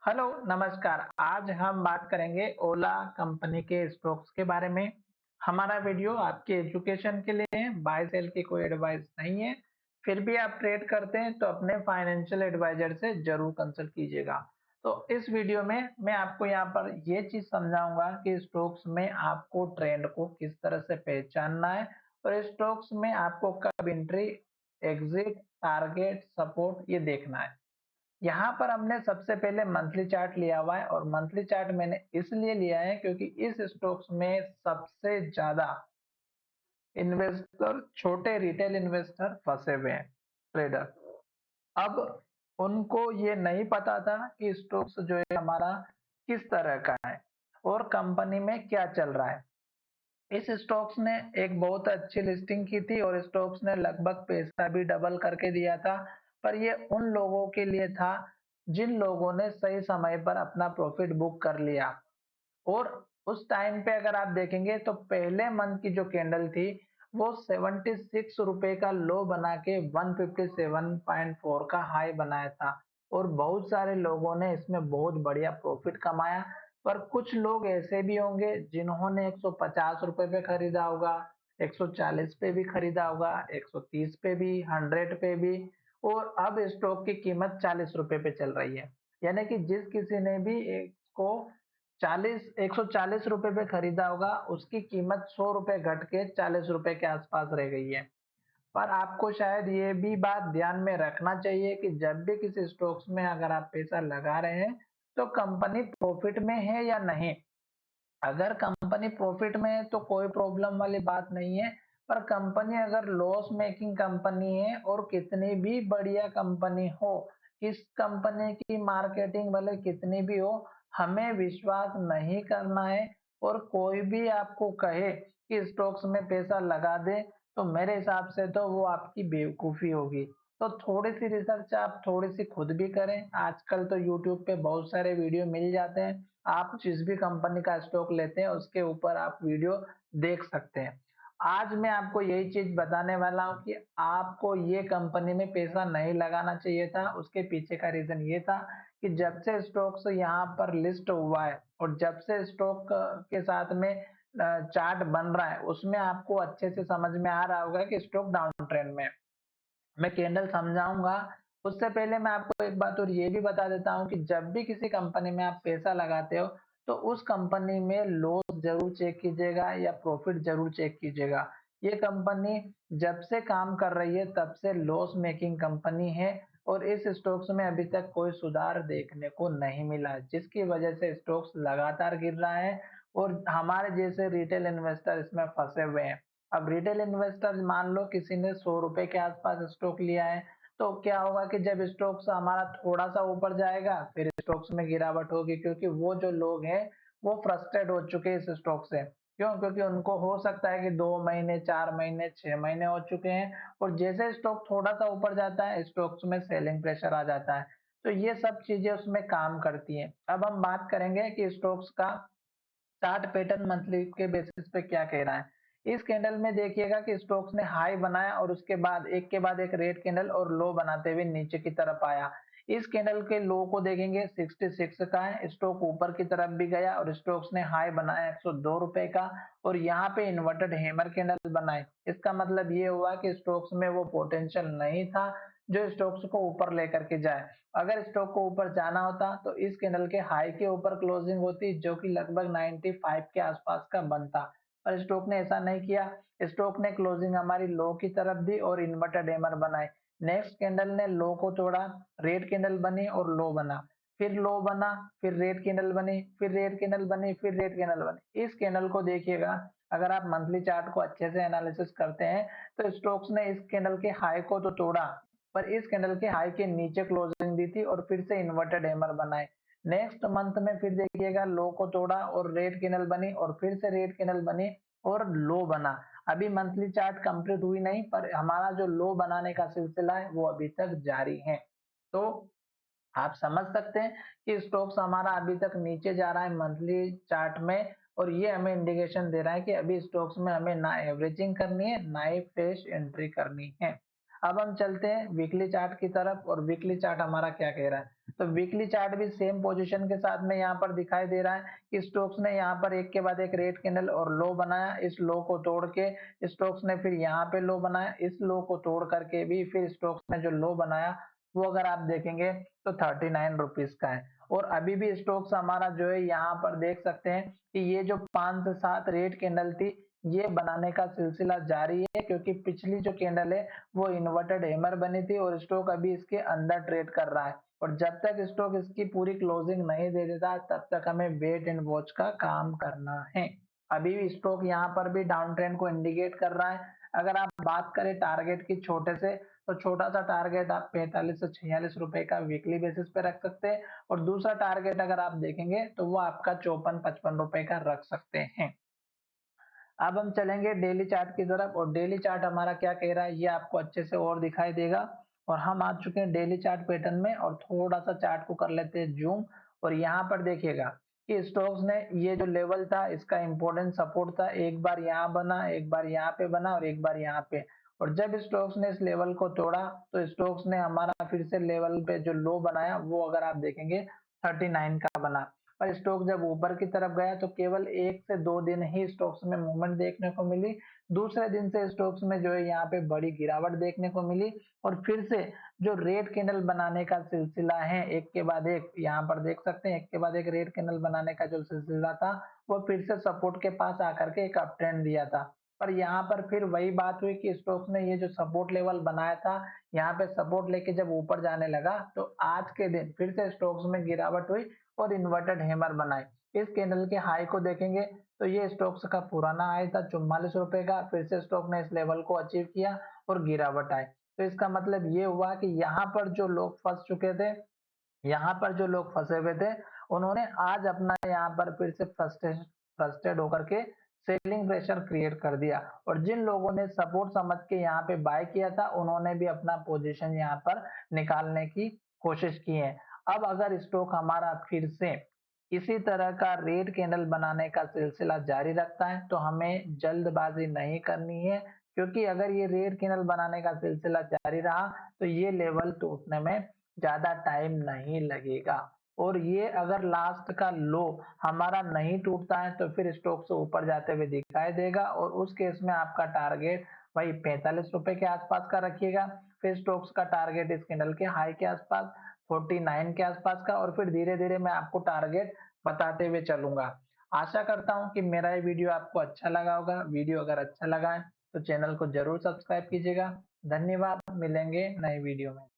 Hello, नमस्कार। आज हम बात करेंगे ओला कंपनी के स्टॉक्स के बारे में। हमारा वीडियो आपके एजुकेशन के लिए है, बाय सेल की कोई एडवाइस नहीं है। फिर भी आप ट्रेड करते हैं तो अपने फाइनेंशियल एडवाइजर से जरूर कंसल्ट कीजिएगा। तो इस वीडियो में मैं आपको यहाँ पर ये चीज समझाऊंगा कि स्टॉक्स में आपको ट्रेंड को किस तरह से पहचानना है और स्टॉक्स में आपको कब एंट्री, एग्जिट, टारगेट, सपोर्ट ये देखना है। यहाँ पर हमने सबसे पहले मंथली चार्ट लिया हुआ है और मंथली चार्ट मैंने इसलिए लिया है क्योंकि इस स्टॉक्स में सबसे ज्यादा इन्वेस्टर, छोटे रिटेल इन्वेस्टर फंसे हुए हैं, ट्रेडर। अब उनको ये नहीं पता था कि स्टॉक्स जो है हमारा किस तरह का है और कंपनी में क्या चल रहा है। इस स्टॉक्स ने एक बहुत अच्छी लिस्टिंग की थी और स्टॉक्स ने लगभग पैसा भी डबल करके दिया था। पर ये उन लोगों के लिए था जिन लोगों ने सही समय पर अपना प्रॉफिट बुक कर लिया। और उस टाइम पे अगर आप देखेंगे तो पहले मंथ की जो कैंडल थी वो 76 रुपए का लो बना के 157.4 का हाई बनाया था और बहुत सारे लोगों ने इसमें बहुत बढ़िया प्रॉफिट कमाया। पर कुछ लोग ऐसे भी होंगे जिन्होंने 150 रुपए पे खरीदा होगा, 140 पे भी खरीदा होगा, 130 पे भी, 100 पे भी, और अब स्टॉक की कीमत 40 रुपए पे चल रही है। यानी कि जिस किसी ने भी इसको 140 रुपए पे खरीदा होगा उसकी कीमत 100 रुपए घट के 40 रुपए के आसपास रह गई है। पर आपको शायद ये भी बात ध्यान में रखना चाहिए कि जब भी किसी स्टॉक्स में अगर आप पैसा लगा रहे हैं तो कंपनी प्रॉफिट में है या नहीं। अगर कंपनी प्रॉफिट में है तो कोई प्रॉब्लम वाली बात नहीं है। पर कंपनी अगर लॉस मेकिंग कंपनी है और कितनी भी बढ़िया कंपनी हो, किस कंपनी की मार्केटिंग भले कितनी भी हो, हमें विश्वास नहीं करना है। और कोई भी आपको कहे कि स्टॉक्स में पैसा लगा दे तो मेरे हिसाब से तो वो आपकी बेवकूफी होगी। तो थोड़ी सी रिसर्च आप थोड़ी सी खुद भी करें। आजकल तो यूट्यूब पे बहुत सारे वीडियो मिल जाते हैं। आप जिस भी कंपनी का स्टॉक लेते हैं उसके ऊपर आप वीडियो देख सकते हैं। आज मैं आपको यही चीज बताने वाला हूँ कि आपको ये कंपनी में पैसा नहीं लगाना चाहिए था। उसके पीछे का रीजन ये था कि जब से स्टॉक्स यहाँ पर लिस्ट हुआ है और जब से स्टॉक के साथ में चार्ट बन रहा है उसमें आपको अच्छे से समझ में आ रहा होगा कि स्टॉक डाउन ट्रेंड में है। मैं कैंडल समझाऊंगा। उससे पहले मैं आपको एक बात और ये भी बता देता हूँ कि जब भी किसी कंपनी में आप पैसा लगाते हो तो उस कंपनी में लॉस जरूर चेक कीजिएगा या प्रॉफिट जरूर चेक कीजिएगा। ये कंपनी जब से काम कर रही है तब से लॉस मेकिंग कंपनी है और इस स्टॉक्स में अभी तक कोई सुधार देखने को नहीं मिला, जिसकी वजह से स्टॉक्स लगातार गिर रहा है और हमारे जैसे रिटेल इन्वेस्टर इसमें फंसे हुए हैं। अब रिटेल इन्वेस्टर मान लो किसी ने 100 रुपए के आसपास स्टॉक लिया है तो क्या होगा कि जब स्टॉक्स हमारा थोड़ा सा ऊपर जाएगा फिर स्टॉक्स में गिरावट होगी, क्योंकि वो जो लोग हैं वो फ्रस्ट्रेट हो चुके हैं इस स्टॉक से। क्यों? क्योंकि उनको हो सकता है कि 2 महीने, 4 महीने, 6 महीने हो चुके हैं और जैसे स्टॉक थोड़ा सा ऊपर जाता है स्टॉक्स में सेलिंग प्रेशर आ जाता है। तो ये सब चीजें उसमें काम करती हैं। अब हम बात करेंगे कि स्टॉक्स का चार्ट पैटर्न मंथली के बेसिस पे क्या कह रहा है। इस कैंडल में देखिएगा कि स्टॉक्स ने हाई बनाया और उसके बाद एक रेड कैंडल और लो बनाते हुए नीचे की तरफ आया। इस कैंडल के लो को देखेंगे 66 का है। स्टॉक ऊपर की तरफ भी गया और स्टॉक्स ने हाई बनाया 102 रुपए का और यहाँ पे इन्वर्टेड हैमर कैंडल बनाए। इसका मतलब ये हुआ कि स्टॉक्स में वो पोटेंशियल नहीं था जो स्टॉक्स को ऊपर लेकर के जाए। अगर स्टॉक को ऊपर जाना होता तो इस कैंडल के हाई के ऊपर क्लोजिंग होती जो कि लगभग 95 के आसपास का बनता। पर स्टॉक ने ऐसा नहीं किया। स्टॉक ने क्लोजिंग हमारी लो की तरफ दी और इन्वर्टेड हैमर बनाए। नेक्स्ट कैंडल ने लो को तोड़ा, रेड कैंडल बनी और लो बना, फिर लो बना, फिर रेड कैंडल बनी, फिर रेड कैंडल बनी, फिर रेड कैंडल बनी। इस कैंडल को देखिएगा, अगर आप मंथली चार्ट को अच्छे से एनालिसिस करते हैं तो स्टॉक्स ने इस कैंडल के हाई को तो तोड़ा पर इस कैंडल के हाई के नीचे क्लोजिंग दी थी और फिर से इन्वर्टेड हैमर बनाए। नेक्स्ट मंथ में फिर देखिएगा लो को तोड़ा और रेड कैंडल बनी और फिर से रेड कैंडल बनी और लो बना। अभी मंथली चार्ट कंप्लीट हुई नहीं पर हमारा जो लो बनाने का सिलसिला है वो अभी तक जारी है। तो आप समझ सकते हैं कि स्टॉक्स हमारा अभी तक नीचे जा रहा है मंथली चार्ट में और ये हमें इंडिकेशन दे रहा है कि अभी स्टॉक्स में हमें ना एवरेजिंग करनी है ना ही फ्रेश एंट्री करनी है। अब हम चलते हैं वीकली चार्ट की तरफ और वीकली चार्ट हमारा क्या कह रहा है। तो वीकली चार्ट भी सेम पोजीशन के साथ में यहाँ पर दिखाई दे रहा है कि स्टॉक्स ने यहाँ पर एक के बाद एक रेड कैंडल और लो बनाया। इस लो को तोड़ के स्टॉक्स ने फिर यहाँ पे लो बनाया। इस लो को तोड़ करके भी फिर स्टॉक्स ने जो लो बनाया वो अगर आप देखेंगे तो 39 रुपीज का है। और अभी भी स्टॉक्स हमारा जो है यहाँ पर देख सकते हैं कि ये जो 5 से 7 रेड कैंडल थी ये बनाने का सिलसिला जारी है, क्योंकि पिछली जो कैंडल है वो इन्वर्टेड हैमर बनी थी और स्टॉक अभी इसके अंदर ट्रेड कर रहा है। और जब तक स्टॉक इसकी पूरी क्लोजिंग नहीं दे देता तब तक हमें वेट एंड वॉच का काम करना है। अभी भी स्टॉक यहाँ पर भी डाउन ट्रेंड को इंडिकेट कर रहा है। अगर आप बात करें टारगेट की छोटे से, तो छोटा सा टारगेट आप 45 से 46 रुपए का वीकली बेसिस पे रख सकते हैं और दूसरा टारगेट अगर आप देखेंगे तो वो आपका 54-55 रुपए का रख सकते हैं। अब हम चलेंगे डेली चार्ट की तरफ और डेली चार्ट हमारा क्या कह रहा है ये आपको अच्छे से और दिखाई देगा। और हम आ चुके हैं डेली चार्ट पैटर्न में और थोड़ा सा चार्ट को कर लेते हैं जूम। और यहाँ पर देखिएगा कि स्टॉक्स ने ये जो लेवल था इसका इंपॉर्टेंट सपोर्ट था, एक बार यहाँ बना, एक बार यहाँ पे बना और एक बार यहाँ पे। और जब स्टॉक्स ने इस लेवल को तोड़ा तो स्टॉक्स ने हमारा फिर से लेवल पे जो लो बनाया वो अगर आप देखेंगे 39 का बना। और स्टॉक जब ऊपर की तरफ गया तो केवल 1 से 2 दिन ही स्टॉक्स में मूवमेंट देखने को मिली। दूसरे दिन से स्टॉक्स में जो है यहाँ पे बड़ी गिरावट देखने को मिली और फिर से जो रेड कैंडल बनाने का सिलसिला है एक के बाद एक, यहाँ पर देख सकते हैं एक के बाद एक रेड कैंडल बनाने का जो सिलसिला था वो फिर से सपोर्ट के पास आकर के एक अप ट्रेंड दिया था। पर यहाँ पर फिर वही बात हुई कि स्टॉक्स ने ये जो सपोर्ट लेवल बनाया था यहाँ पे सपोर्ट लेके जब ऊपर जाने लगा तो आज के दिन फिर से स्टॉक्स में गिरावट हुई और इन्वर्टेड हैमर बनाए। इस कैंडल के हाई को देखेंगे तो ये स्टॉक्स का पुराना हाई था 44 रुपए का, फिर से स्टॉक ने इस लेवल को अचीव किया और गिरावट आई। तो इसका मतलब ये हुआ कि यहाँ पर जो लोग फंस चुके थे, यहाँ पर जो लोग फंसे हुए थे उन्होंने आज अपना यहाँ पर फिर से फ्रस्ट्रेट होकर के सेलिंग प्रेशर क्रिएट कर दिया। और जिन लोगों ने सपोर्ट समझ के यहाँ पे बाय किया था उन्होंने भी अपना पोजीशन यहाँ पर निकालने की कोशिश की है। अब अगर स्टॉक हमारा फिर से इसी तरह का रेड कैंडल बनाने का सिलसिला जारी रखता है तो हमें जल्दबाजी नहीं करनी है, क्योंकि अगर ये रेड कैंडल बनाने का सिलसिला जारी रहा तो ये लेवल टूटने में ज्यादा टाइम नहीं लगेगा। और ये अगर लास्ट का लो हमारा नहीं टूटता है तो फिर स्टॉक से ऊपर जाते हुए दिखाई देगा और उस केस में आपका टारगेट वही 45 रुपए के आसपास का रखिएगा। फिर स्टॉक्स का टारगेट इस कैंडल के हाई के आसपास 49 के आसपास का और फिर धीरे धीरे मैं आपको टारगेट बताते हुए चलूंगा। आशा करता हूँ कि मेरा ये वीडियो आपको अच्छा लगा होगा। वीडियो अगर अच्छा लगा है तो चैनल को जरूर सब्सक्राइब कीजिएगा। धन्यवाद, मिलेंगे नए वीडियो में।